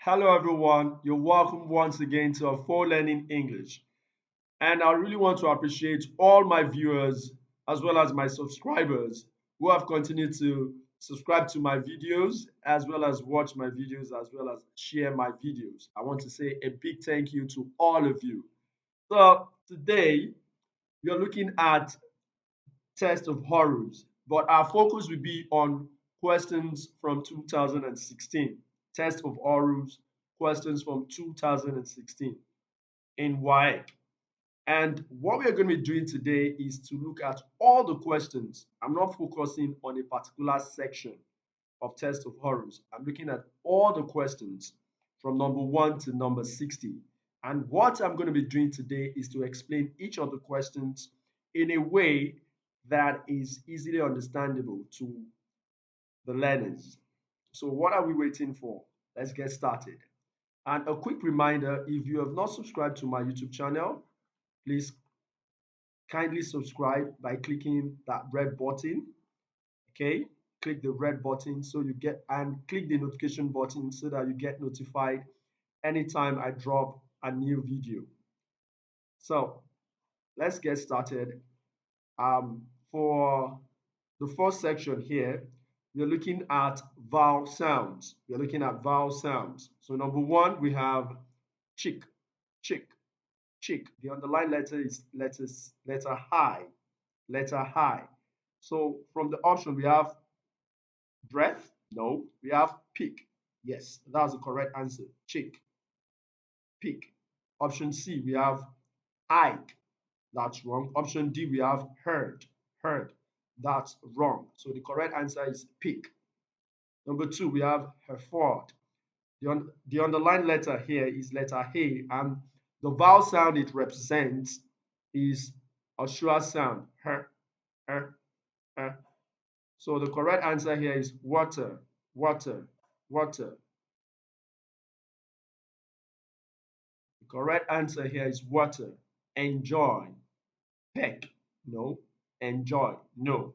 Hello, everyone. You're welcome once again to our For Learning English. And I really want to appreciate all my viewers as well as my subscribers who have continued to subscribe to my videos as well as watch my videos as well as share my videos. I want to say a big thank you to all of you. So, today we are looking at test of horrors, but our focus will be on questions from 2016. Test of horrors, questions from 2016 in waec. And what we are going to be doing today is to look at all the questions. I'm not focusing on a particular section of test of horrors. I'm looking at all the questions from number 1 to number 60. And what I'm going to be doing today is to explain each of the questions in a way that is easily understandable to the learners. So, what are we waiting for? Let's get started. And a quick reminder, if you have not subscribed to my YouTube channel, please kindly subscribe by clicking that red button. Okay, click the red button so you get and click the notification button so that you get notified anytime I drop a new video. So let's get started. For the first section here, we're looking at vowel sounds. We're looking at vowel sounds. So number one, we have chick, chick, chick. The underlined letter is letter high, letter high. So from the option, we have breath. No. We have pick. Yes, that's the correct answer. Chick, pick. Option C, we have Ike. That's wrong. Option D, we have heard. Heard. That's wrong. So the correct answer is pick. Number two, we have Hereford. The underlined letter here is letter A, and the vowel sound it represents is a schwa sound. Her, her, her. So the correct answer here is water, water, water. The correct answer here is water. Enjoy. Peck. No. Enjoy. No.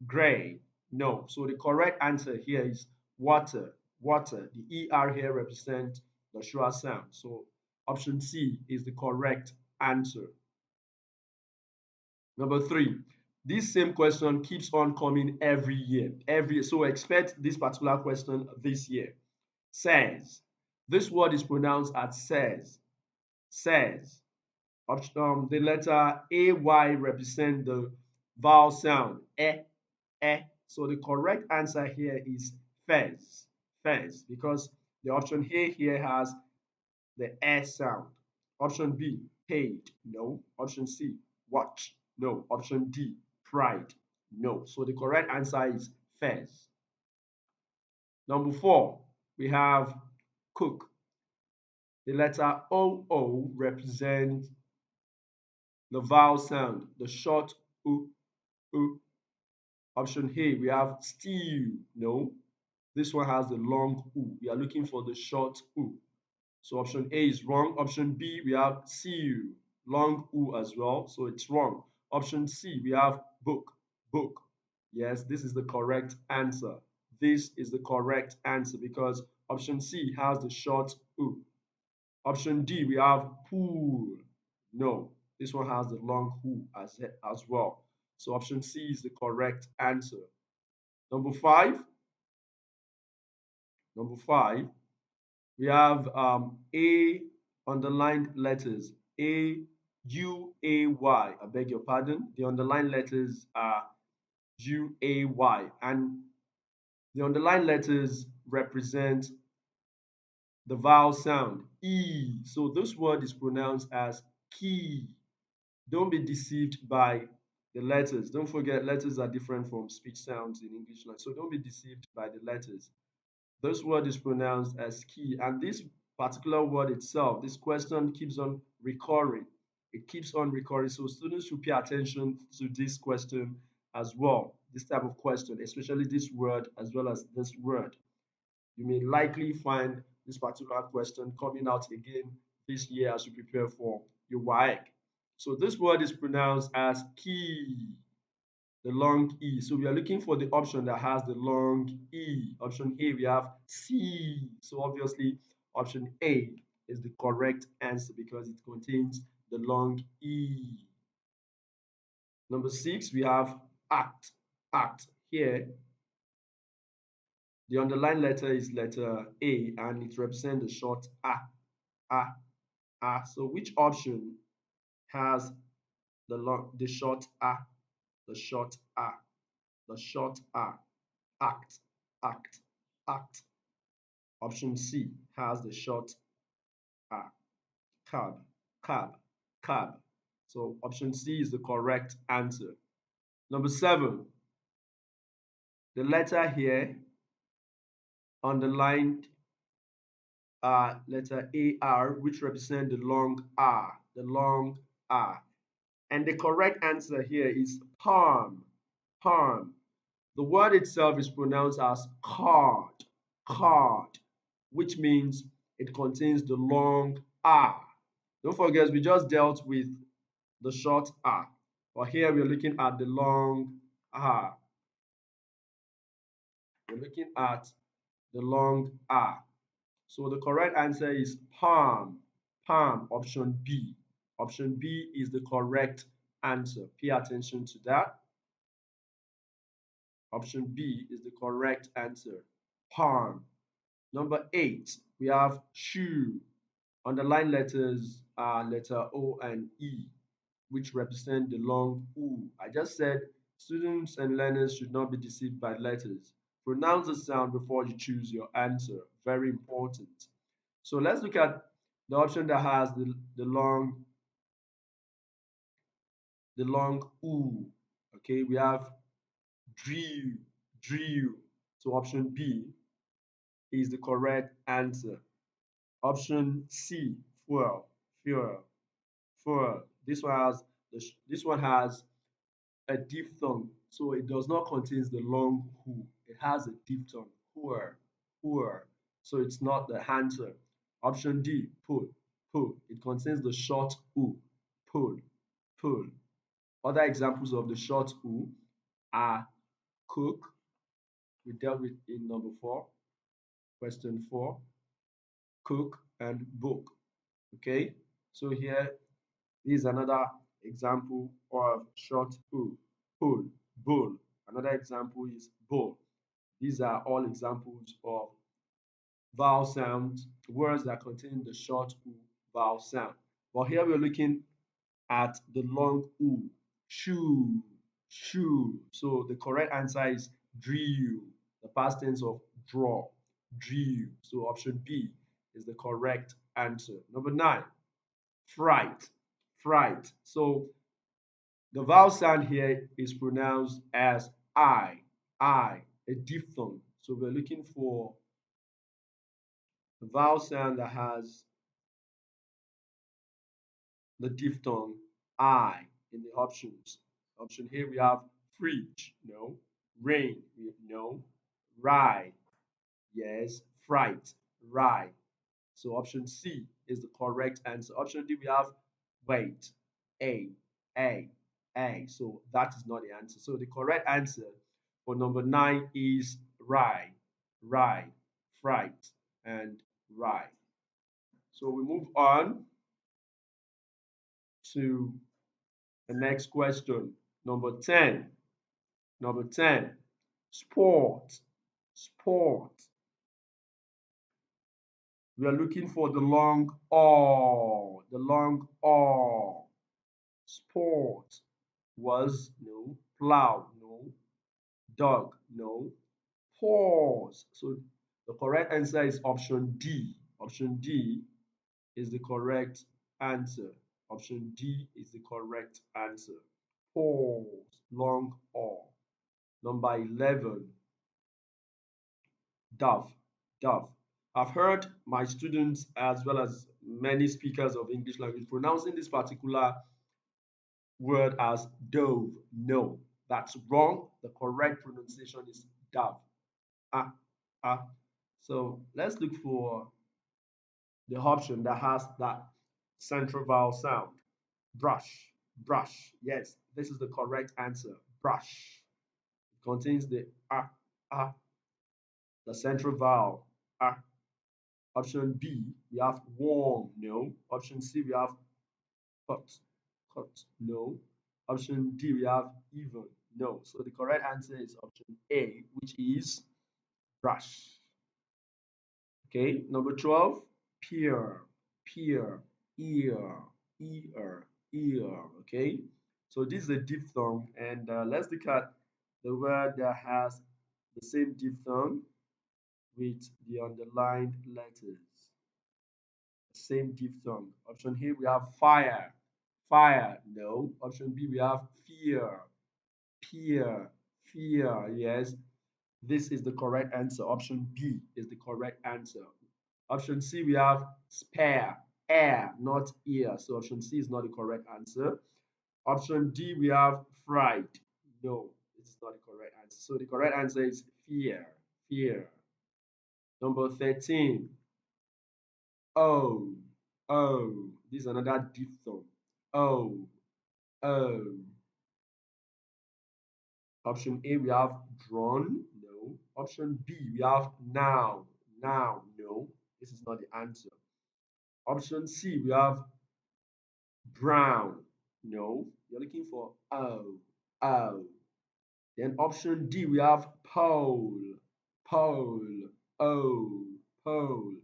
Gray. No. So the correct answer here is water. Water. The ER here represents the schwa sound. So option C is the correct answer. Number three. This same question keeps on coming every year. So expect this particular question this year. Says. This word is pronounced as says. Says. The letter AY represent the vowel sound eh. So the correct answer here is fez, fez, because the option A here has the sound. Option B, paid, no. Option C, watch, no. Option D, pride, no. So the correct answer is fez. Number four, we have cook. The letter OO represents the vowel sound, the short u. Option A, we have stew. No, this one has the long u. We are looking for the short u. So option A is wrong. Option B, we have see long u as well. So it's wrong. Option C, we have book, book. Yes, this is the correct answer. This is the correct answer because option C has the short u. Option D, we have pool. No, this one has the long who as well. So option C is the correct answer. Number five, number five, we have A underlined letters. A-U-A-Y. I beg your pardon. The underlined letters are U-A-Y. And the underlined letters represent the vowel sound E. So this word is pronounced as key. Don't be deceived by the letters. Don't forget, letters are different from speech sounds in English. So don't be deceived by the letters. This word is pronounced as key. And this particular word itself, this question keeps on recurring. It keeps on recurring. So students should pay attention to this question as well. This type of question, especially this word as well as this word. You may likely find this particular question coming out again this year as you prepare for your waec. So this word is pronounced as key, the long E. So we are looking for the option that has the long E. Option A, we have C. So obviously, Option A is the correct answer because it contains the long E. Number 6, we have act. Act. Here, the underlined letter is letter A and it represents the short A. A. A. So which option has the short A? The short A. The short A. Act. Act. Act. Option C has the short A. Cab. Cab. Cab. So option C is the correct answer. Number 7, the letter here underlined letter AR, which represent the long R, the long R. And the correct answer here is palm, palm. The word itself is pronounced as card, card, which means it contains the long R. Don't forget, we just dealt with the short R, but here we're looking at the long R. We're looking at the long R. So the correct answer is palm. Palm, option B. Option B is the correct answer. Pay attention to that. Option B is the correct answer. Palm. Number 8, we have shoe. Underline letters are letter O and E, which represent the long U. I just said students and learners should not be deceived by letters. Pronounce the sound before you choose your answer. Very important. So let's look at the option that has the long U. Okay, we have drill, drill. So option B is the correct answer. Option C, fuel, fuel, fuel. This one has a diphthong, so it does not contain the long who. It has a diphthong, whoer, whoer. So it's not the answer. Option D, pull, pull. It contains the short u, pull, pull. Other examples of the short u are cook. We dealt with in number 4, question 4, cook and book. Okay, so here is another example of short u, pull, bull. Another example is bull. These are all examples of vowel sounds, words that contain the short u vowel sound. But here we're looking at the long u, shoe, shoe. So the correct answer is drill, the past tense of draw, drill. So option B is the correct answer. Number 9, fright, fright. So the vowel sound here is pronounced as I, a diphthong. So we're looking for the vowel sound that has the diphthong I in the options. Option here we have fridge, no. Rain, no. Ride, yes. Fright, ride. So option C is the correct answer. Option D we have wait, A, A, A. So that is not the answer. So the correct answer for number 9 is ride, ride, fright, and ride. So we move on to the next question. Number 10. Number 10. Sport. Sport. We are looking for the long O. The long O. Sport was no. Plow, no. Dog, no. Pause. So the correct answer is option D. Option D is the correct answer. Option D is the correct answer. Pause, long O. Number 11, dove, dove. I've heard my students as well as many speakers of English language pronouncing this particular word as dove. No, that's wrong. The correct pronunciation is dove. Ah, ah. So let's look for the option that has that central vowel sound. Brush, brush. Yes, this is the correct answer. Brush. It contains the ah, ah, the central vowel. Ah. Option B, we have warm, no. Option C, we have hot, hot, no. Option D, we have even, no. So the correct answer is option A, which is brush. Okay, number 12, peer, peer, ear, ear, ear. Okay, so this is a diphthong, and let's look at the word that has the same diphthong with the underlined letters. Same diphthong. Option A, we have fire, fire, no. Option B, we have fear, fear, fear, yes. This is the correct answer. Option B is the correct answer. Option C, we have spare, air, not ear. So option C is not the correct answer. Option D, we have fright. No, this is not the correct answer. So the correct answer is fear, fear. Number 13, oh, oh. This is another diphthong. Oh, oh. Option A, we have drawn. No. Option B, we have now. Now, no. This is not the answer. Option C, we have brown. No. You're looking for oh, oh. Then option D, we have pole. Pole. Oh, pole.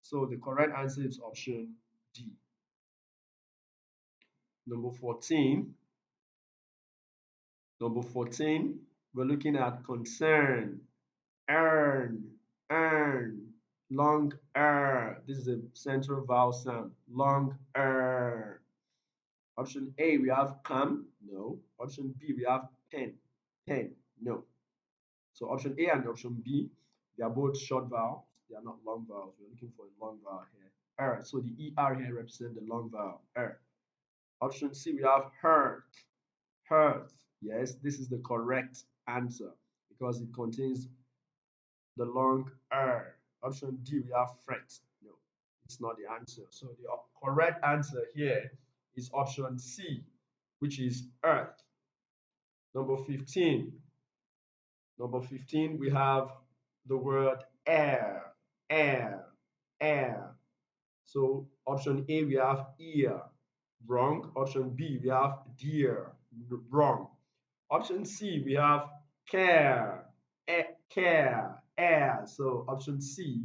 So the correct answer is option D. Number 14. Number 14, we're looking at concern. Earn, earn, long This is a central vowel sound. Long Option A, we have come. No. Option B, we have pen. Pen. No. So option A and option B, they are both short vowels. They are not long vowels. We're looking for a long vowel here. So the ER here represents the long vowel. Option C, we have hurt. Hurt. Yes, this is the correct answer because it contains the long R. Option D, we have fret. No, it's not the answer. So the correct answer here is option C, which is earth. Number 15. Number 15, we have the word air, air, air. So option A, we have ear, wrong. Option B, we have deer, wrong. Option C, we have care, care, air. So option C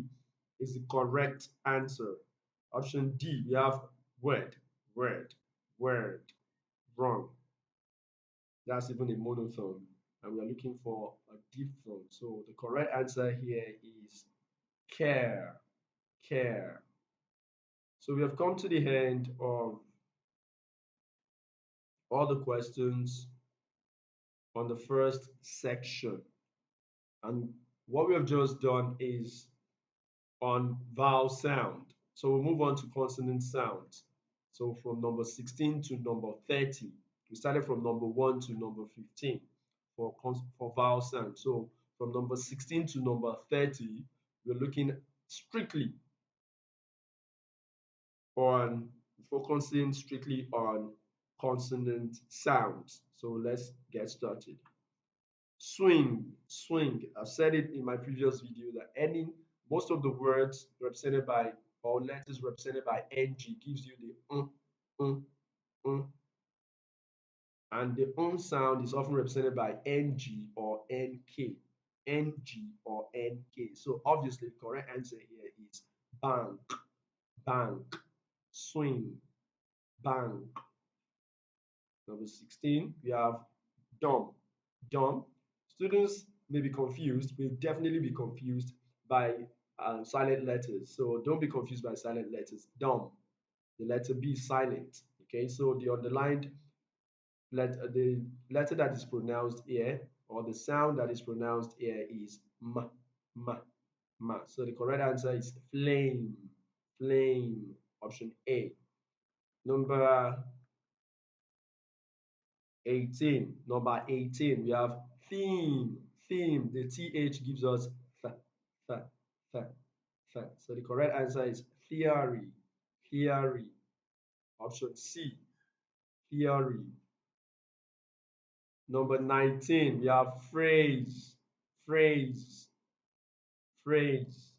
is the correct answer. Option D, we have word, word, word, wrong. That's even a monophone. And we are looking for a diphthong. So the correct answer here is care, care. So we have come to the end of all the questions on the first section. And what we have just done is on vowel sound. So we'll move on to consonant sounds. So from number 16 to number 30. We started from number 1 to number 15 for vowel sound. So from number 16 to number 30, we're looking strictly on focusing strictly on consonant sounds. So let's get started. Swing, swing. I've said it in my previous video that most of the words represented by or letters represented by ng gives you the and the sound is often represented by ng or nk, ng or nk. So obviously the correct answer here is bank, bank, swing, bank. Number 16, we have dumb, dumb. Students may be confused, will definitely be confused by silent letters. So don't be confused by silent letters. Dumb, the letter B is silent. Okay, so the underlined letter, the letter that is pronounced here, or the sound that is pronounced here is m, m, m. So the correct answer is flame, flame. Option A. Number 18. Number 18, we have theme. Theme. The th gives us th, th, th, th. So the correct answer is theory. Theory. Option C. Theory. Number 19, we have phrase. Phrase. Phrase.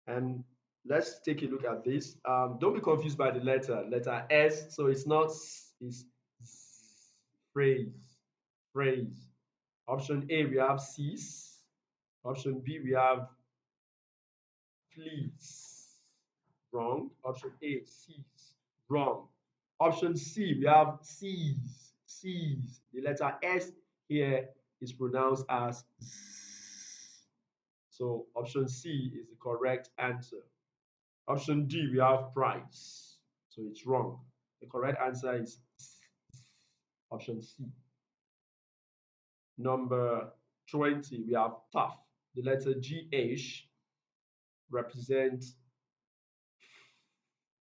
And let's take a look at this. Don't be confused by the letter S. So it's not s, it's z, phrase, phrase. Option A, we have cease. Option B, we have fleece. Wrong. Option A, cease. Wrong. Option C, we have seize. Seize. The letter S here is pronounced as z. So option C is the correct answer. Option D, we have price. So it's wrong. The correct answer is option C. Number 20, we have tough. The letter GH represents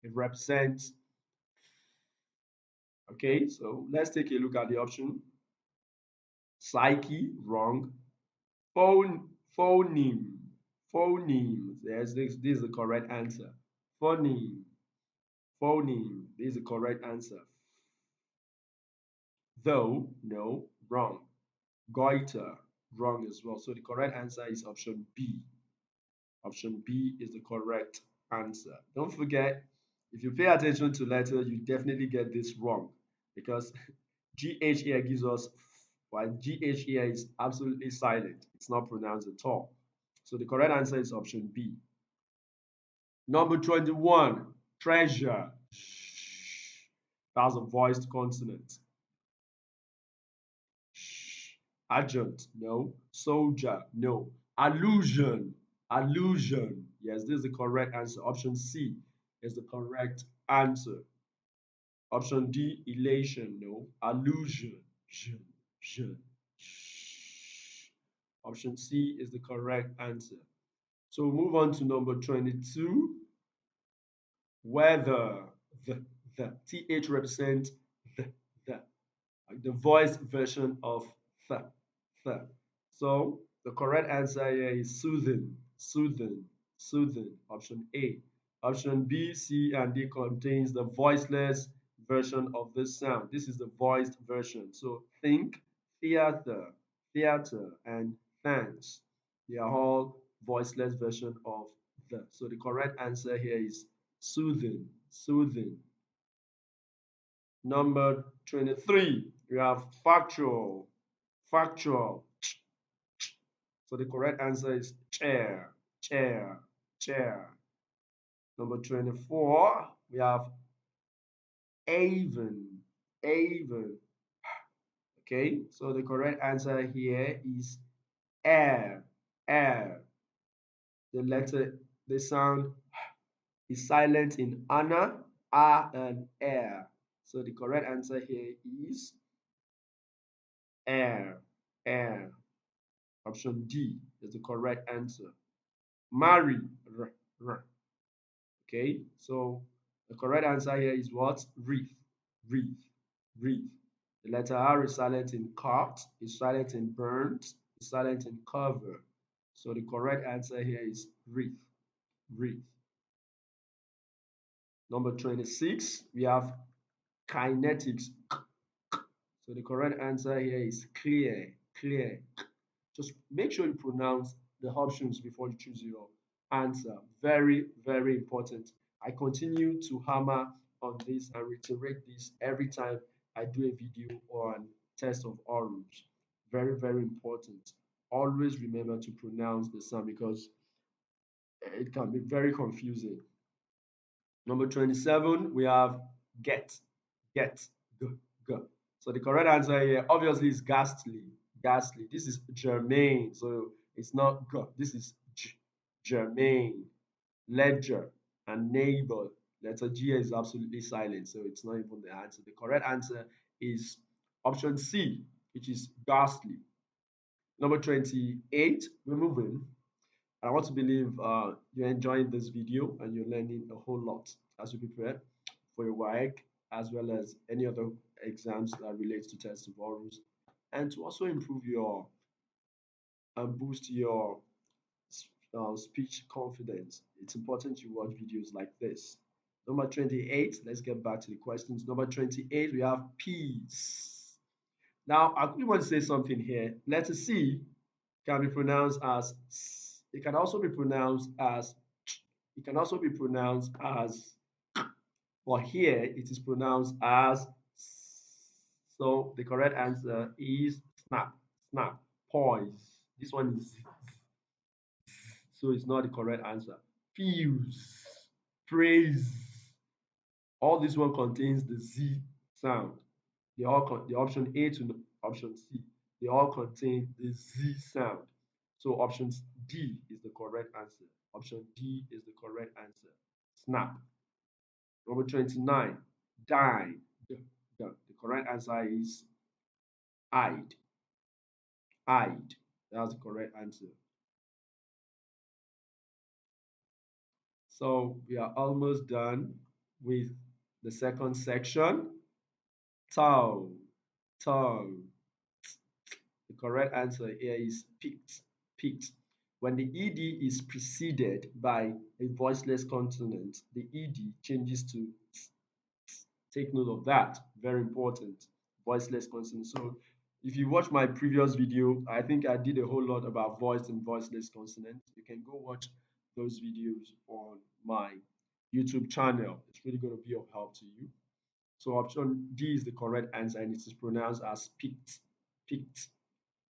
it represents. Okay, so let's take a look at the option. Psyche, wrong. Phoneme, phoneme. Yes, this is the correct answer. Phoneme, phoneme. This is the correct answer. Though, no, wrong. Goiter, wrong as well. So the correct answer is option B. Option B is the correct answer. Don't forget, if you pay attention to letters, you definitely get this wrong because GH here gives us, while GH here is absolutely silent. It's not pronounced at all. So the correct answer is option B. Number 21, treasure. That's a voiced consonant. Adjunct, no. Soldier, no. Allusion, allusion. Yes, this is the correct answer. Option C is the correct answer. Option D, elation, no. Allusion, option C is the correct answer. So we'll move on to number 22. Whether the th represents the the voiced version of th th. So the correct answer here is soothing, soothing, soothing. Option A. Option B, C, and D contains the voiceless version of this sound. This is the voiced version. So think, theater, theater, and thanks. They are all voiceless version of the. So the correct answer here is soothing, soothing. Number 23, we have factual, factual. So the correct answer is chair, chair, chair. Number 24, we have even, even. Okay, so the correct answer here is air, air. The letter, the sound is silent in ana, a, and air. So the correct answer here is air, air. Option D is the correct answer. Marry, r, r. Okay, so the correct answer here is what? Wreath, wreath, wreath. The letter R is silent in cut, is silent in burnt, is silent in cover. So the correct answer here is wreath, wreath. Number 26, we have kinetics. So the correct answer here is clear, clear. Just make sure you pronounce the options before you choose your answer. Very, very important. I continue to hammer on this and reiterate this every time I do a video on test of orals. Very, very important. Always remember to pronounce the sound because it can be very confusing. Number 27, we have get, get, g, g. So the correct answer here obviously is ghastly, ghastly. This is germane, so it's not g. This is germane, ledger, and neighbor. Letter G is absolutely silent, so it's not even the answer. The correct answer is option C, which is ghastly. Number 28, we're moving. I want to believe you're enjoying this video and you're learning a whole lot as you prepare for your waec as well as any other exams that relates to test of orals and to also improve your and boost your speech confidence. It's important you watch videos like this. Number 28, let's get back to the questions. Number 28, we have peace. Now, I really want to say something here. Letter C can be pronounced as S. It can also be pronounced as Ch. It can also be pronounced as, but here it is pronounced as. So the correct answer is snap, snap, poise. This one is, so it's not the correct answer. Fuse, praise. All this one contains the Z sound. The option A to option C, they all contain the Z sound. So option D is the correct answer. Option D is the correct answer. Snap. Number 29, dine. The correct answer is eyed. Eyed. That's the correct answer. So we are almost done with the second section. Toe. Toe. The correct answer here is picked. Picked. When the ed is preceded by a voiceless consonant, the ed changes to t. Take note of that. Very important. Voiceless consonant. So if you watch my previous video, I think I did a whole lot about voiced and voiceless consonant. You can go watch those videos on my YouTube channel. It's really going to be of help to you. So option D is the correct answer, and it is pronounced as picked. Picked.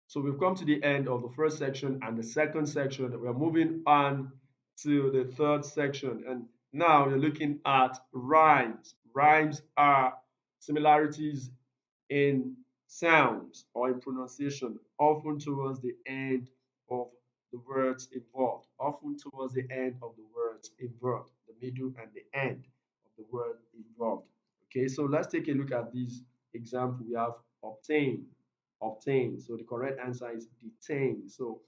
So we've come to the end of the first section and the second section. We're moving on to the third section. And now we're looking at rhymes. Rhymes are similarities in sounds or in pronunciation, often towards the end of the words involved, often towards the end of the words involved, the middle and the end of the word involved. Okay, so let's take a look at this example. We have obtain, obtain. So the correct answer is detain. So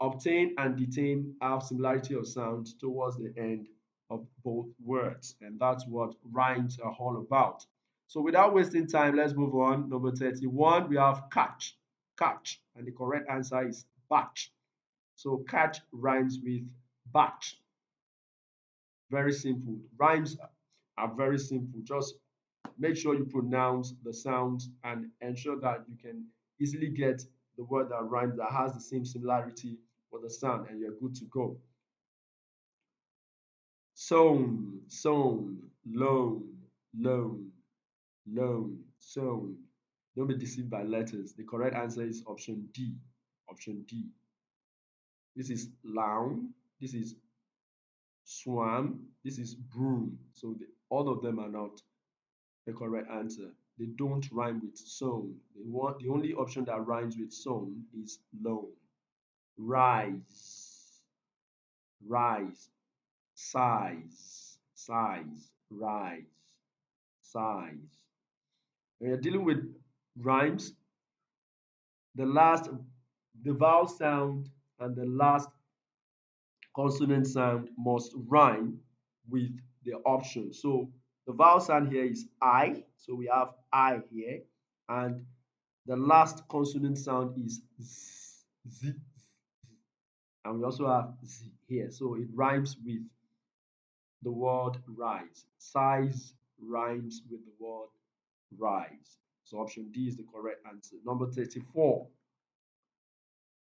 obtain and detain have similarity of sound towards the end of both words, and that's what rhymes are all about. So without wasting time, let's move on. Number 31, we have catch, catch, and the correct answer is batch. So catch rhymes with batch. Very simple. Rhymes are very simple. Just make sure you pronounce the sounds and ensure that you can easily get the word that rhymes that has the same similarity with the sound, and you're good to go. Sown, sown, loan, loan, loan, sown. Don't be deceived by letters. The correct answer is option D. Option D. This is loun. This is swam. This is broom. So all of them are not the correct answer. They don't rhyme with sown. The only option that rhymes with sown is loan. Rise, rise, size, size, rise, size. When you're dealing with rhymes, the last, the vowel sound and the last consonant sound must rhyme with the option. So the vowel sound here is I. So we have I here. And the last consonant sound is Z, Z, and we also have Z here. So it rhymes with the word rise. Size rhymes with the word rise. So option D is the correct answer. Number 34.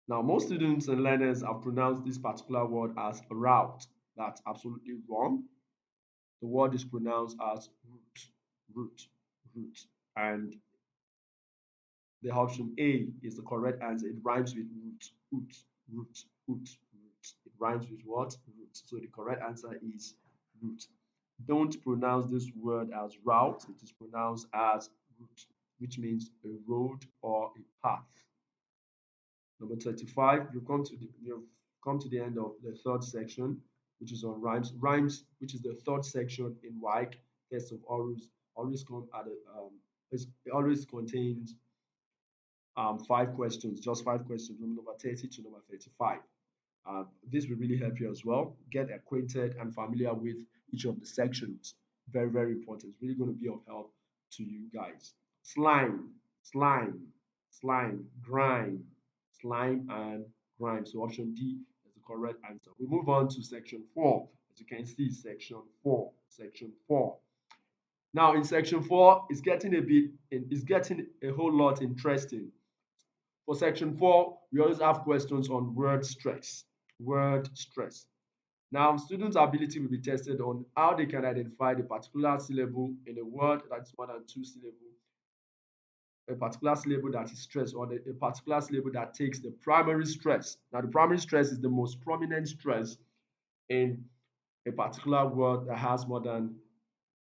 Now, most students and learners have pronounced this particular word as route. That's absolutely wrong. The word is pronounced as root, root, root. And the option A is the correct answer. It rhymes with root, root, root, root, root. It rhymes with what? Root. So the correct answer is root. Don't pronounce this word as route. It is pronounced as route, which means a road or a path. Number 35, you've come to the end of the third section, which is on rhymes. Rhymes, which is the third section in waec, test of always come at it always contains 5 questions, just 5 questions from number 30 to number 35. This will really help you as well. Get acquainted and familiar with each of the sections. Very, very important. It's really going to be of help to you guys. Slime, slime, slime, grime, slime, and grime. So option D is the correct answer. We move on to section 4. As you can see, section 4. Section 4. Now in section 4, it's getting a whole lot interesting. For section 4, we always have questions on word stress. Word stress. Now, students' ability will be tested on how they can identify the particular syllable in a word that is more than two syllables, a particular syllable that is stressed, or a particular syllable that takes the primary stress. Now, the primary stress is the most prominent stress in a particular word that has more than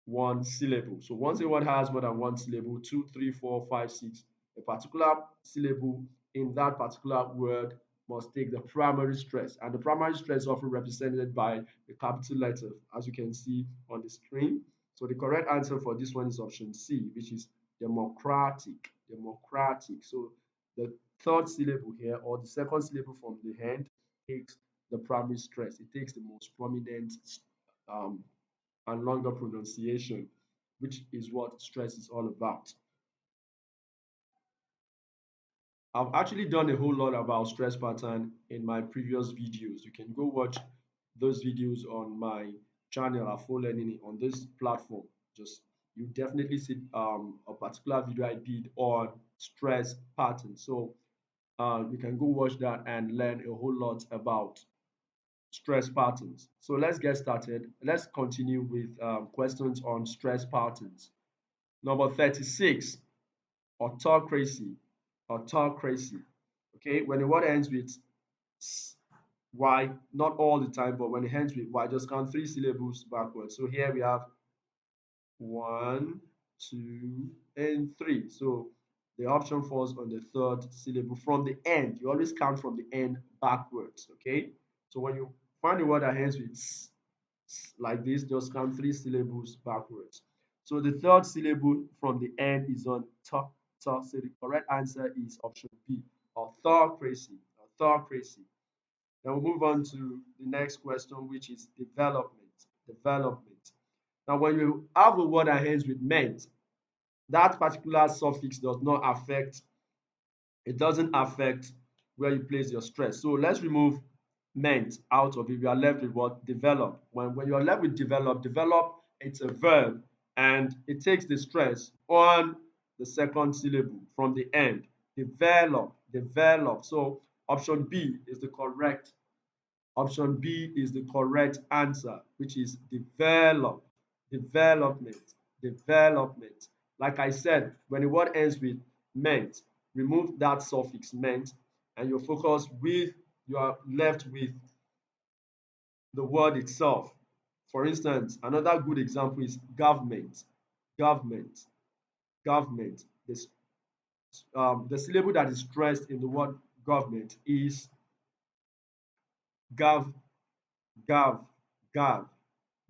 one syllable. So once a word has more than one syllable, two, three, four, five, six, a particular syllable in that particular word must take the primary stress. And the primary stress is often represented by a capital letter, as you can see on the screen. So the correct answer for this one is option C, which is democratic. Democratic. So the third syllable here, or the second syllable from the hand, takes the primary stress. It takes the most prominent um, and longer pronunciation, which is what stress is all about. I've actually done a whole lot about stress pattern in my previous videos. You can go watch those videos on my channel at Full Learning on this platform. Just you definitely see a particular video I did on stress pattern. So you can go watch that and learn a whole lot about stress patterns. So let's get started. Let's continue with questions on stress patterns. Number 36, autocracy. Autocracy. Okay, when the word ends with Y, not all the time, but when it ends with Y, just count three syllables backwards. So here we have one, two, and three. So the option falls on the third syllable from the end. You always count from the end backwards. Okay, so when you find the word that ends with like this, just count three syllables backwards. So the third syllable from the end is on top. So the correct answer is option B, autocracy. Autocracy. Then we'll move on to the next question, which is development. Development. Now, when you have a word that ends with ment, that particular suffix does not affect, it doesn't affect where you place your stress. So let's remove meant out of it. We are left with what? Develop. When you are left with develop, develop, it's a verb and it takes the stress on the second syllable from the end. Develop, develop. So option B is the correct. Option B is the correct answer, which is develop, development, development. Like I said, when the word ends with meant, remove that suffix meant, and you're focused with, you are left with the word itself. For instance, another good example is government, government, government. The syllable that is stressed in the word government is gov, gov, gov,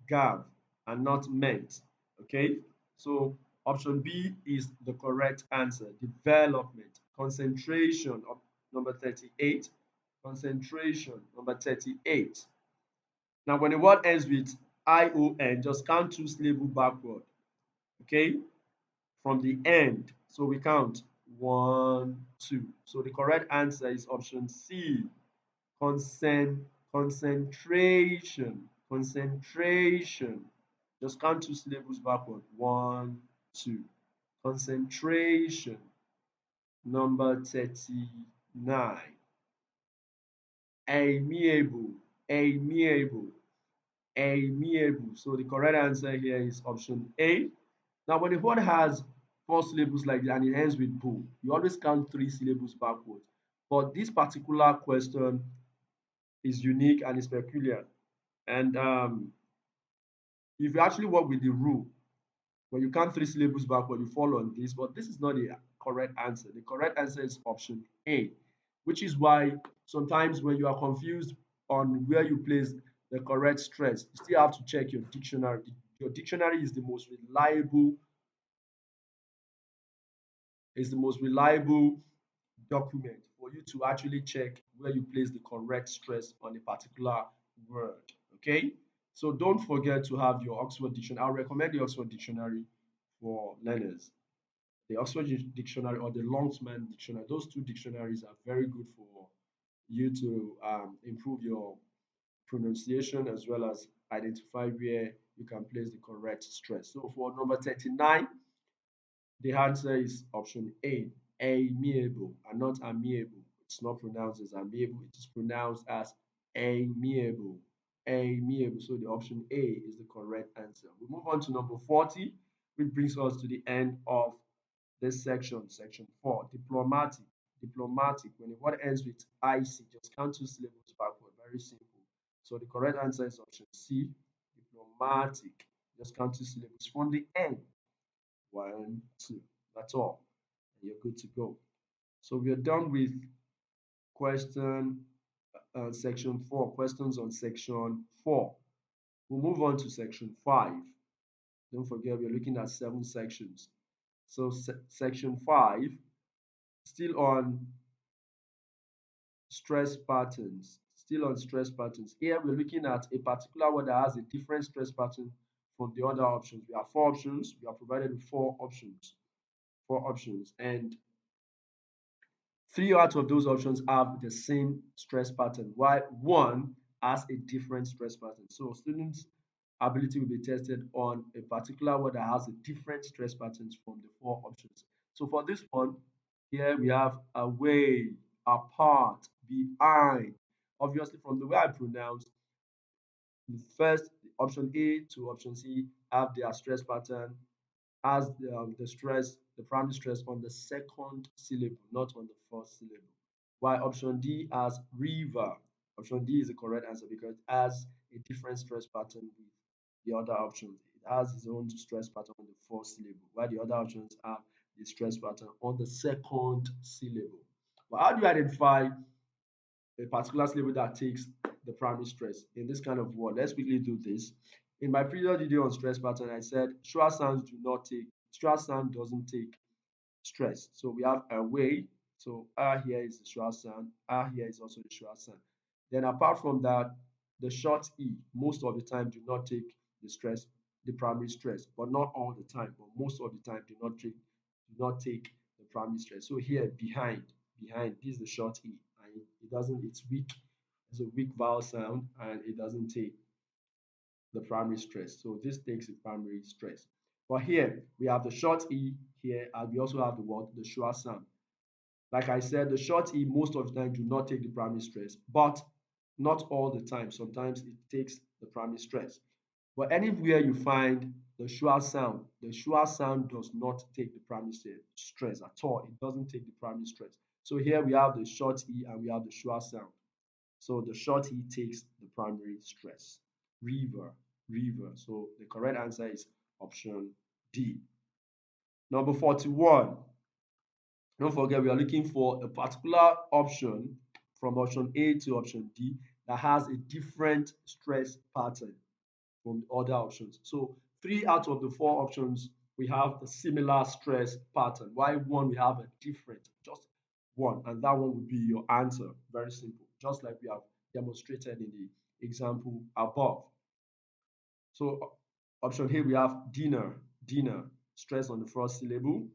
gav, and not meant. Okay, so option B is the correct answer. Development, concentration of number 38. Concentration, number 38. Now, when the word ends with ION, just count two syllables backward. Okay, from the end. So we count one, two. So the correct answer is option C. Concentration, concentration. Just count two syllables backward. One, two. Concentration. Number 39. Amiable, amiable, amiable. So the correct answer here is option A. Now, when the word has four syllables like that and it ends with "bo," you always count three syllables backwards. But this particular question is unique and is peculiar. And if you actually work with the rule, when you count three syllables backward, you fall on this. But this is not the correct answer. The correct answer is option A, which is why sometimes when you are confused on where you place the correct stress, you still have to check your dictionary. Your dictionary is the most reliable document for you to actually check where you place the correct stress on a particular word. Okay, so don't forget to have your Oxford Dictionary. I recommend the Oxford Dictionary for learners. The Oxford Dictionary or the Longsman Dictionary. Those two dictionaries are very good for you to improve your pronunciation as well as identify where you can place the correct stress. So for number 39, the answer is option A, amiable, and not amiable. It's not pronounced as amiable, it is pronounced as amiable. amiable. So the option A is the correct answer. We move on to number 40, which brings us to the end of this section, section 4, diplomatic. Diplomatic, when the word ends with IC, just count two syllables backward. Very simple. So the correct answer is option C, diplomatic. Just count two syllables from the end. One, two. That's all. And you're good to go. So we are done with question section 4, questions on section 4. We'll move on to section 5. Don't forget, we're looking at 7 sections. So section 5, still on stress patterns. Still on stress patterns. Here we're looking at a particular word that has a different stress pattern from the other options. We have 4 options. We are provided with 4 options. 4 options. And 3 out of those options have the same stress pattern, while 1 has a different stress pattern. So students' ability will be tested on a particular word that has a different stress patterns from the 4 options. So for this one, here we have away, apart, behind. Obviously, from the way I pronounce, the first option A to option C have their stress pattern as the stress, the primary stress on the second syllable, not on the first syllable. While option D has river. Option D is the correct answer because it has a different stress pattern with the other options. It has its own stress pattern on the first syllable, while the other options have the stress pattern on the second syllable. But how do you identify a particular syllable that takes the primary stress in this kind of word? Let's quickly do this. In my previous video on stress pattern, I said stress sound doesn't take stress. So we have away. So here is the stress sound. Here is also the stress sound. Then apart from that, the short e most of the time do not take the primary stress, but not all the time. But most of the time do not take the primary stress. So here behind this is the short e, and it doesn't. It's weak. It's a weak vowel sound, and it doesn't take the primary stress. So this takes the primary stress. But here we have the short e here, and we also have the what? The schwa sound. Like I said, the short e most of the time do not take the primary stress, but not all the time. Sometimes it takes the primary stress. But anywhere you find the schwa sound does not take the primary stress at all. It doesn't take the primary stress. So here we have the short e and we have the schwa sound. So the short E takes the primary stress. River, river. So the correct answer is option D. Number 41. Don't forget, we are looking for a particular option from option A to option D that has a different stress pattern from the other options. So 3 out of the 4 options, we have a similar stress pattern. Why one we have a different, just one, and that one would be your answer. Very simple, just like we have demonstrated in the example above. So option A, we have dinner, dinner, stress on the first syllable.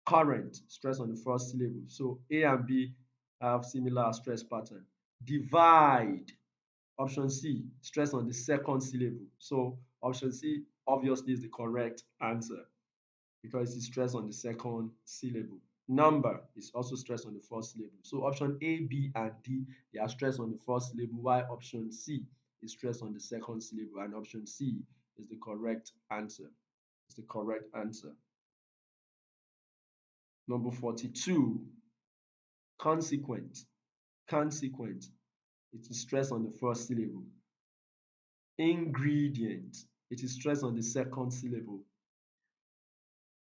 Current, stress on the first syllable. So A and B have similar stress pattern. Divide, option C, stress on the second syllable. So option C obviously is the correct answer because it's stress on the second syllable. Number is also stress on the first syllable. So option A, B, and D, they are stress on the first syllable, while option C is stress on the second syllable, and option C is the correct answer. It's the correct answer. Number 42, consequent. Consequent. It is stress on the first syllable. Ingredient. It is stress on the second syllable.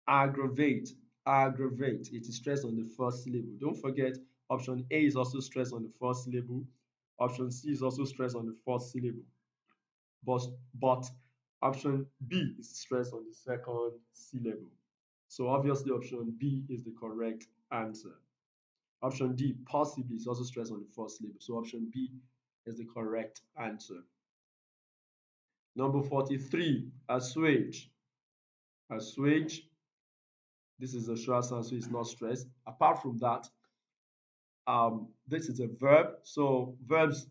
Aggravate. Aggravate. It is stress on the first syllable. Don't forget, option A is also stress on the first syllable. Option C is also stress on the first syllable. But option B is stress on the second syllable. So obviously option B is the correct answer. Option D, possibly, is also stress on the first syllable. So option B is the correct answer. Number 43, assuage. Assuage. This is a short sound, so it's not stressed. Apart from that, this is a verb. So verbs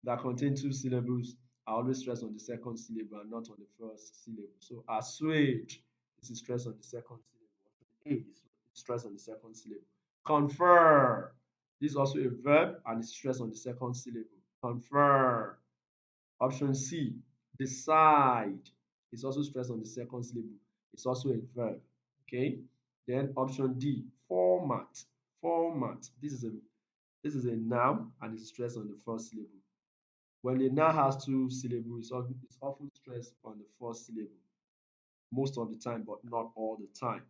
that contain 2 syllables are always stressed on the second syllable and not on the first syllable. So assuage, this is stressed on the second syllable. A is stressed on the second syllable. Confer, this is also a verb and it's stressed on the second syllable. Confer. Option C, decide, is also stressed on the second syllable. It's also a verb. Okay. Then option D, format. Format. This is a noun and it's stressed on the first syllable. When a noun has two syllables, it's often stressed on the first syllable most of the time, but not all the time.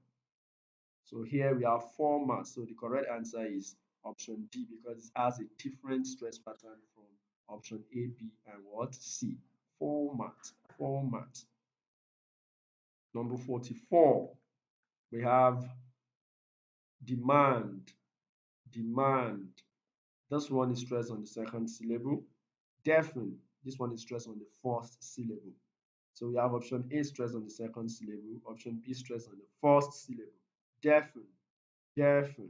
So here we have format. So the correct answer is option D because it has a different stress pattern from option A, B, and what? C. Format. Format. Number 44, we have demand. Demand. This one is stressed on the second syllable. Deafen. This one is stressed on the first syllable. So we have option A stressed on the second syllable, option B stressed on the first syllable. Deafen. Deafen.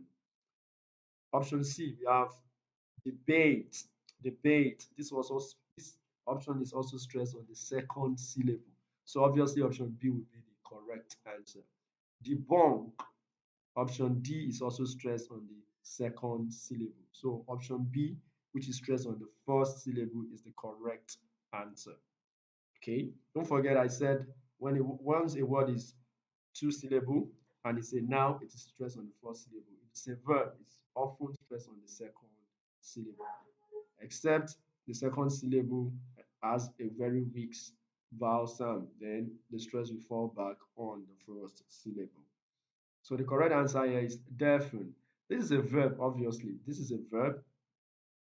Option C, we have debate. Debate. This option is also stressed on the second syllable. So obviously option B would be the correct answer. Debunk. Option D is also stressed on the second syllable. So option B, which is stressed on the first syllable, is the correct answer. Okay. Don't forget I said once a word is two syllable and it's a noun, it is stressed on the first syllable. If it's a verb, it's often stressed on the second syllable. Except the second syllable has a very weak vowel sound, then the stress will fall back on the first syllable. So the correct answer here is deafen. This is a verb, obviously. This is a verb,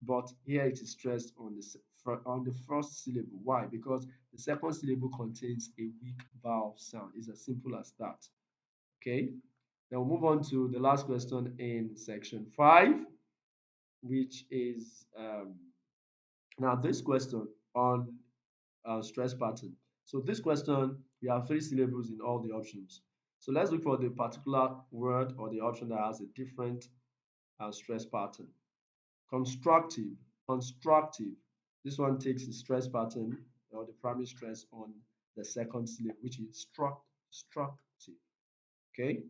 but here it is stressed on the first syllable. Why? Because the second syllable contains a weak vowel sound. It's as simple as that. Okay. Then we'll move on to the last question in section 5, which is now this question on stress pattern. So this question, we have three syllables in all the options. So let's look for the particular word or the option that has a different stress pattern. Constructive, constructive. This one takes the stress pattern or the primary stress on the second syllable, which is structive. Okay.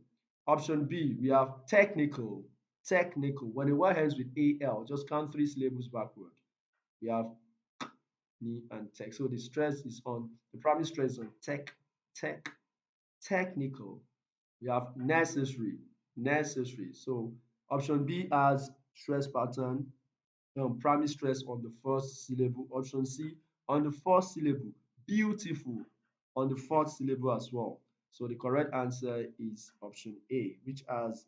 Option B, we have technical, technical. When a word ends with AL, just count three syllables backward. We have ni and tech. So the primary stress is on technical. We have necessary, necessary. So option B has stress pattern, primary stress on the first syllable. Option C on the first syllable. Beautiful on the fourth syllable as well. So the correct answer is option A, which has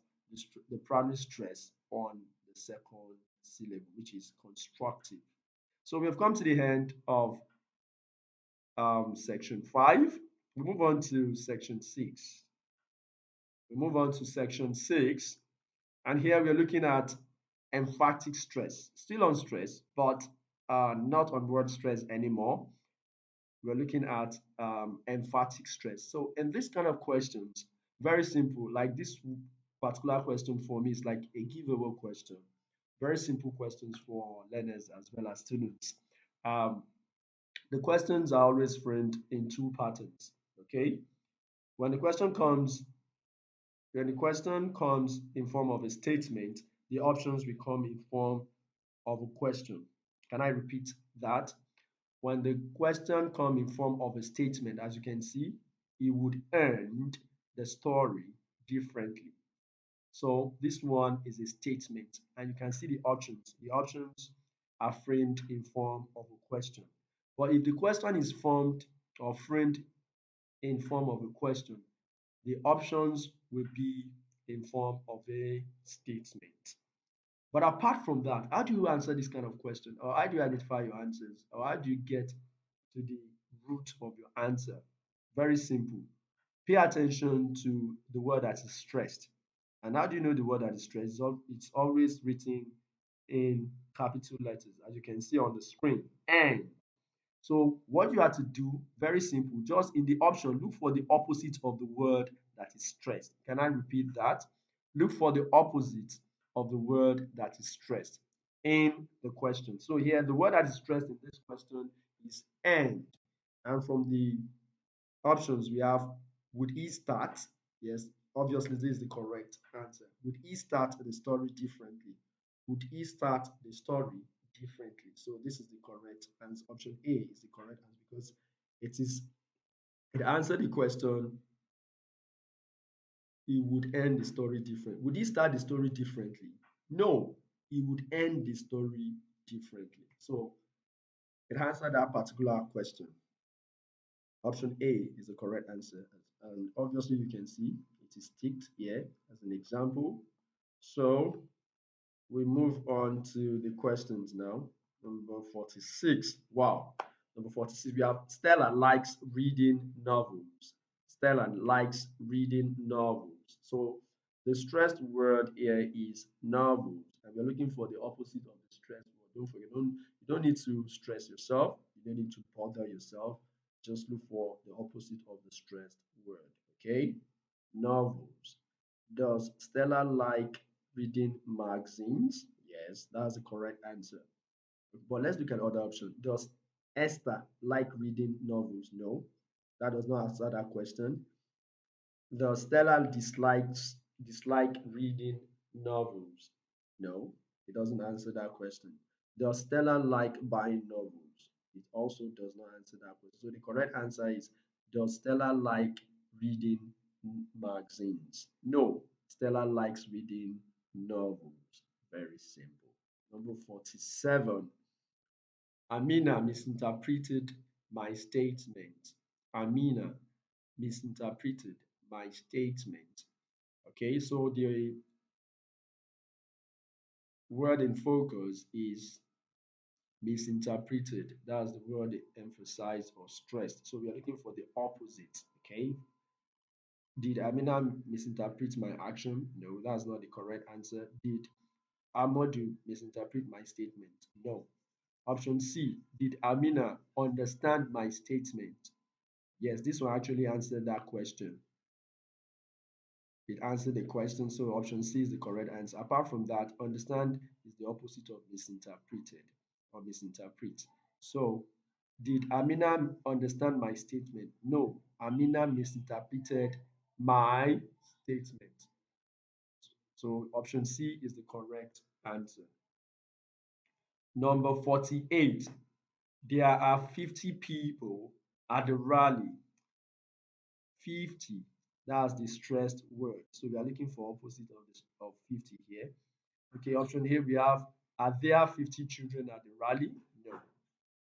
the primary stress on the second syllable, which is constructive. So we have come to the end of section 5. We move on to section 6. We move on to section 6, and here we're looking at emphatic stress. Still on stress, but not on word stress anymore. We're looking at emphatic stress. So in this kind of questions, very simple, like this particular question for me is like a giveaway question. Very simple questions for learners as well as students. Um, the questions are always framed in two patterns. Okay, when the question comes in form of a statement, the options will come in form of a question. Can I repeat that? When the question comes in form of a statement, as you can see, it would end the story differently. So this one is a statement, and you can see the options. The options are framed in form of a question. But if the question is formed or framed in form of a question, the options will be in form of a statement. But apart from that, how do you answer this kind of question? Or how do you identify your answers? Or how do you get to the root of your answer? Very simple. Pay attention to the word that is stressed. And how do you know the word that is stressed? It's always written in capital letters, as you can see on the screen. And so what you have to do, very simple, just in the option, look for the opposite of the word that is stressed. Can I repeat that? Look for the opposite of the word that is stressed in the question. So here, the word that is stressed in this question is end. And from the options, we have, would he start? Yes, obviously this is the correct answer. Would he start the story differently? Would he start the story differently. So this is the correct answer. Option A is the correct answer because it is it answered the question. He would end the story different. Would he start the story differently? No, he would end the story differently. So it answered that particular question. Option A is the correct answer. And obviously you can see it is ticked here as an example. So we move on to the questions now. Number 46. Wow. Number 46, we have Stella likes reading novels. Stella likes reading novels. So the stressed word here is novels. And we're looking for the opposite of the stressed word. Don't forget, you don't need to stress yourself. You don't need to bother yourself. Just look for the opposite of the stressed word. Okay? Novels. Does Stella like reading magazines? Yes, that's the correct answer. But let's look at other options. Does Esther like reading novels? No, that does not answer that question. Does Stella dislike reading novels? No, it doesn't answer that question. Does Stella like buying novels? It also does not answer that question. So the correct answer is, does Stella like reading magazines? No, Stella likes reading novels. Very simple. Number 47. Amina misinterpreted my statement. Amina misinterpreted my statement. Okay, so the word in focus is misinterpreted. That's the word emphasized or stressed. So we are looking for the opposite. Okay, did Amina misinterpret my action? No, that's not the correct answer. Did Amodu misinterpret my statement? No. Option C, did Amina understand my statement? Yes, this one actually answered that question. It answered the question, so option C is the correct answer. Apart from that, understand is the opposite of misinterpreted or misinterpret. So, did Amina understand my statement? No, Amina misinterpreted my statement. So, option C is the correct answer. Number 48. There are 50 people at the rally. 50. That's the stressed word. So we are looking for opposite of this of 50 here. Okay, option A we have, are there 50 children at the rally? No.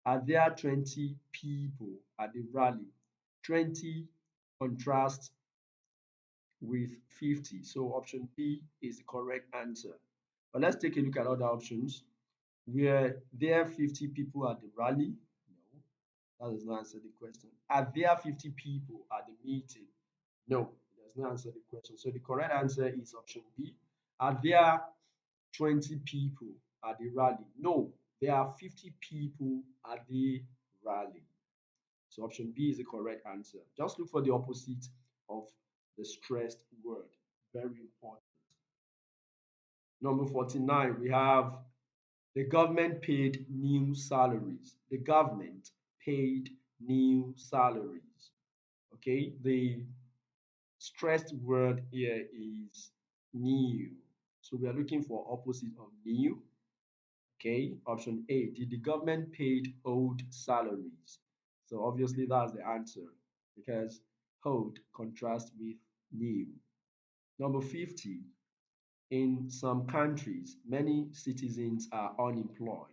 Are there 20 people at the rally? 20 contrasts with 50. So option B is the correct answer. But let's take a look at other options. Were there 50 people at the rally? No. That does not answer the question. Are there 50 people at the meeting? No, it does not answer the question. So the correct answer is option B. Are there 20 people at the rally? No, there are 50 people at the rally. So option B is the correct answer. Just look for the opposite of the stressed word. Very important. Number 49, we have the government paid new salaries. The government paid new salaries. Okay, the stressed word here is new. So we are looking for opposite of new. Okay, option A, did the government paid old salaries? So obviously that's the answer because old contrasts with new. Number 50, in some countries, many citizens are unemployed.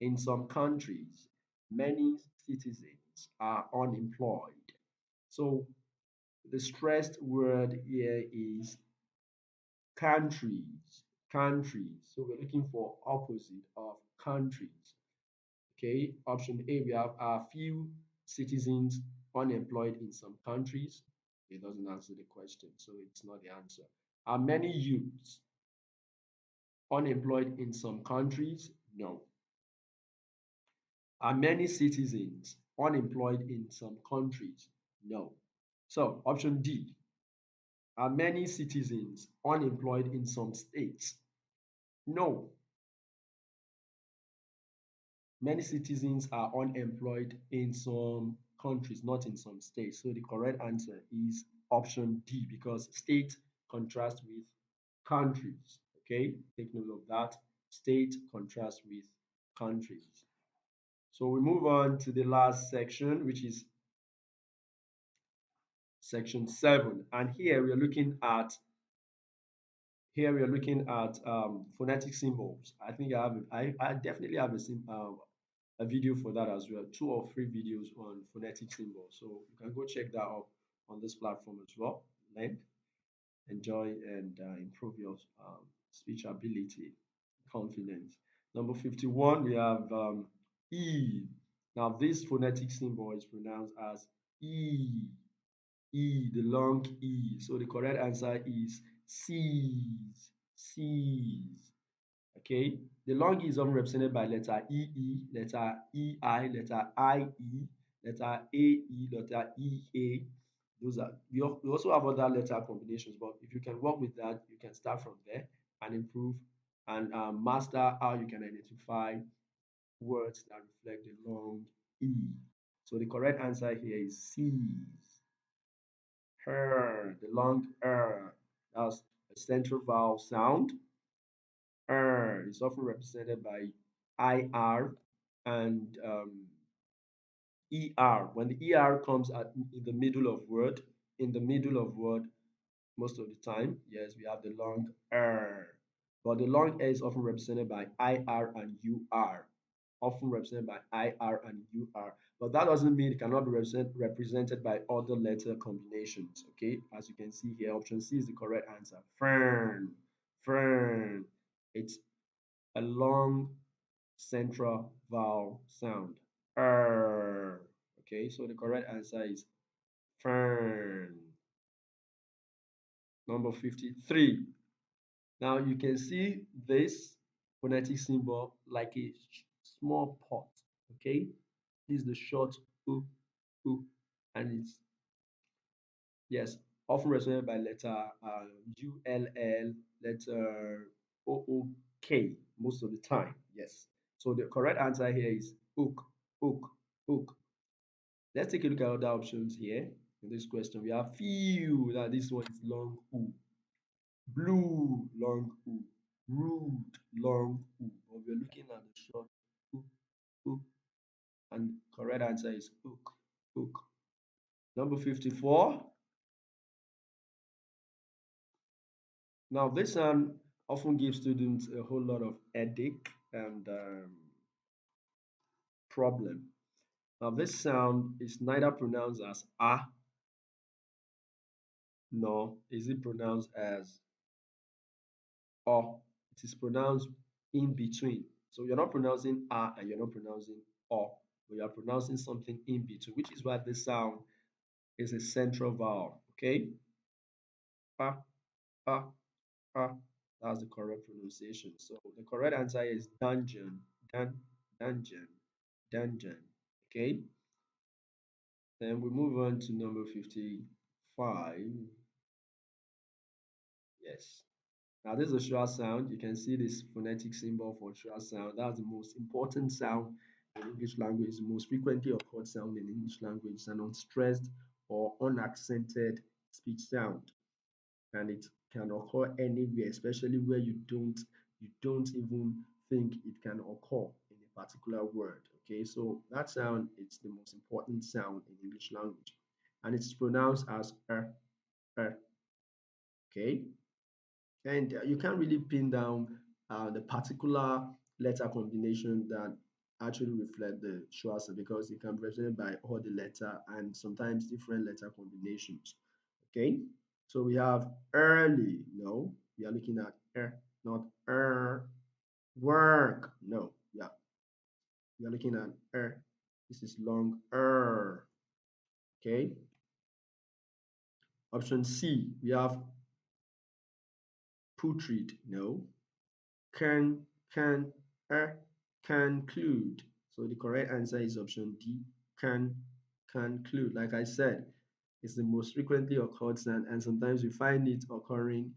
In some countries, many citizens are unemployed. So the stressed word here is countries. Countries. So we're looking for opposite of countries. Okay. Option A, we have a few citizens unemployed in some countries. It doesn't answer the question, so it's not the answer. Are many youths unemployed in some countries? No. Are many citizens unemployed in some countries? No. So option D, are many citizens unemployed in some states? No. Many citizens are unemployed in some countries, not in some states. So the correct answer is option D because state contrasts with countries. Okay, take note of that. State contrasts with countries. So we move on to the last section, which is section 7. And here we are looking at phonetic symbols. I think I definitely have a video for that as well, 2 or 3 videos on phonetic symbols. So you can go check that out on this platform as well. Learn, enjoy, and improve your speech ability, confidence. Number 51, we have E. Now, this phonetic symbol is pronounced as E. E, the long E. So the correct answer is seas, seas. Okay, the long E is often represented by letter EE, letter EI, letter IE, letter AE, letter EA. Those are we also have other letter combinations, but if you can work with that, you can start from there and improve and master how you can identify words that reflect the long E. So the correct answer here is seas. Her, the long that's a central vowel sound. Is often represented by IR and ER. When the ER comes in the middle of word, most of the time, yes, we have the long R. But the long A is often represented by IR and UR. Often represented by IR and UR. But that doesn't mean it cannot be represented by other letter combinations. Okay, as you can see here, option C is the correct answer. Fern, fern. It's a long central vowel sound. Okay, so the correct answer is fern. Number 53. Now you can see this phonetic symbol like a small pot. Okay, this is the short oo, oo, and it's, yes, often represented by letter ULL, letter OOK most of the time. Yes. So the correct answer here is ook, ook, ook. Let's take a look at other options here. In this question, we have few. Now this one is long oo, blue, long oo, rude, long oo. But we're looking at the short oo, oo, and correct answer is ook, ook. Number 54. Now, this often gives students a whole lot of headache and problem. Now, this sound is neither pronounced as ah nor is it pronounced as o. It is pronounced in between. So you're not pronouncing ah and you're not pronouncing o, but you are pronouncing something in between, which is why this sound is a central vowel. Okay, ah, ah, ah. That's the correct pronunciation. So the correct answer is dungeon, dungeon, dungeon. Okay. Then we move on to number 55. Yes. Now this is a schwa sound. You can see this phonetic symbol for schwa sound. That's the most important sound in English language, the most frequently occurred sound in English language. It's an unstressed or unaccented speech sound. And it can occur anywhere, especially where you don't even think it can occur in a particular word. Okay, so that sound is the most important sound in English language, and it's pronounced as okay, and you can't really pin down the particular letter combination that actually reflect the schwa because it can be represented by all the letter and sometimes different letter combinations. Okay, so we have early. No, we are looking at not work. No, yeah, we are looking at This is long Okay, option C, we have putrid. No, can can conclude. So the correct answer is option D. Can conclude. Like I said, it's the most frequently occurred sound, and sometimes you find it occurring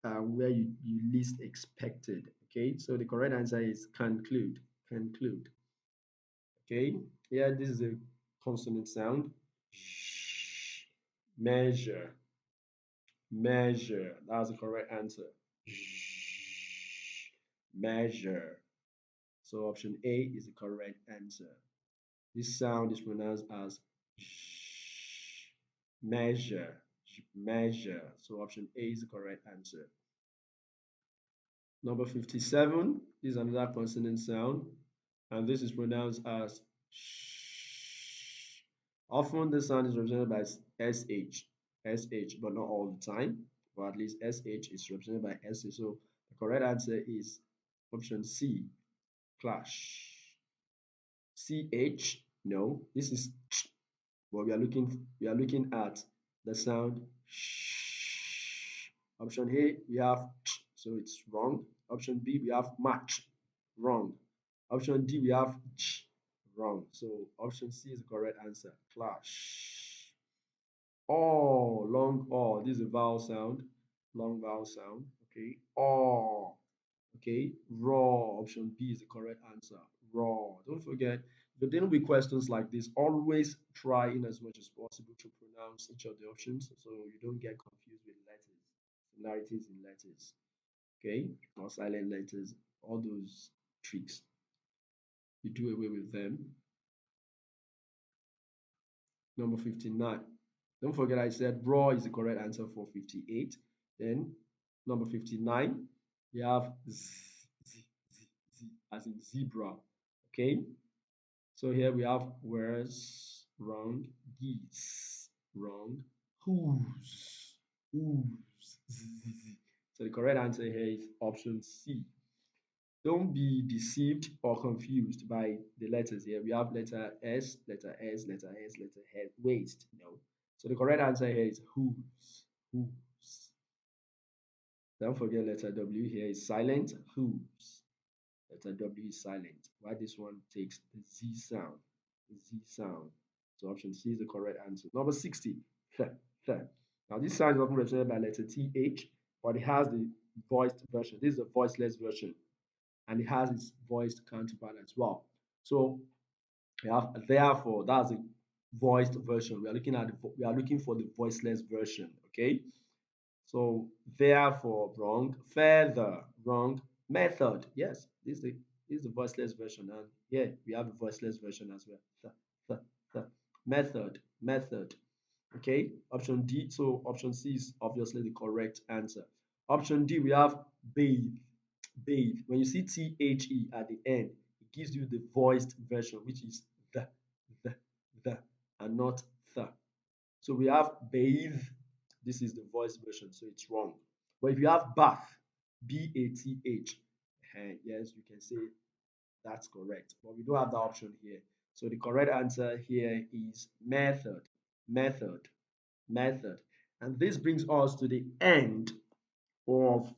where you least expected. Okay, so the correct answer is conclude. Conclude. Okay, yeah, this is a consonant sound. Measure. Measure. That's the correct answer. Measure. So option A is the correct answer. This sound is pronounced as sh, measure, measure. So option A is the correct answer. Number 57 is another consonant sound, and this is pronounced as sh. Often the sound is represented by sh, but not all the time. Or at least sh is represented by sh. So the correct answer is option C, clash. Ch, no, this is ch, but we are looking at the sound sh. Option A, we have ch, so it's wrong. Option B, we have match, wrong. Option D, we have ch, wrong. So option C is the correct answer. Clash. Oh, long oh. This is a vowel sound. Long vowel sound. Okay. Oh. Okay. Raw. Option B is the correct answer. Raw. Don't forget, if you're dealing with questions like this, always try in as much as possible to pronounce each of the options so you don't get confused with letters, similarities in letters. Okay. Or silent letters. All those tricks. You do away with them. Number 59. Don't forget I said raw is the correct answer for 58. Then number 59, we have z as in zebra. Okay. So here we have where's wrong, geese, wrong, whose, So the correct answer here is option C. Don't be deceived or confused by the letters here. We have letter S, letter S, letter S, letter head, waist. No. So the correct answer here is whose. Whose. Don't forget letter W here is silent. Whose. Letter W is silent. Why this one takes the Z sound. The Z sound. So option C is the correct answer. Number 60. Th, th. Now this sound is often represented by letter TH, but it has the voiced version. This is the voiceless version, and it has its voiced counterpart as well. So we have therefore, that's the voiced version. We are looking for the voiceless version. Okay. So therefore, wrong. Further, wrong. Method, yes. This is the voiceless version, and here we have a voiceless version as well. Method, method. Okay. Option D. So option C is obviously the correct answer. Option D, we have bathe. Bathe. When you see THE at the end, it gives you the voiced version, which is the, the, and not the. So we have bathe. This is the voice version, so it's wrong. But if you have bath, BATH, yes, you can say that's correct. But we don't have that option here. So the correct answer here is method, method, method. And this brings us to the end of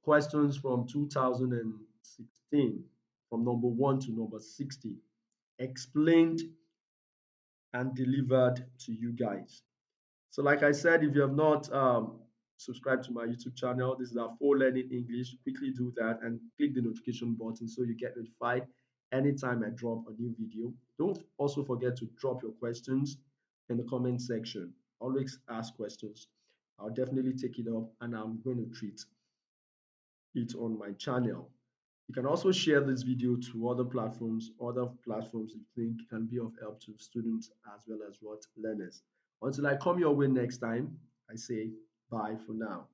questions from 2016, from number 1 to number 60, explained and delivered to you guys. So, like I said, if you have not subscribed to my YouTube channel, this is our For Learning English. Quickly do that and click the notification button so you get notified anytime I drop a new video. Don't also forget to drop your questions in the comment section. Always ask questions. I'll definitely take it up and I'm going to treat it on my channel. You can also share this video to other platforms you think can be of help to students as well as what learners. Until I come your way next time, I say bye for now.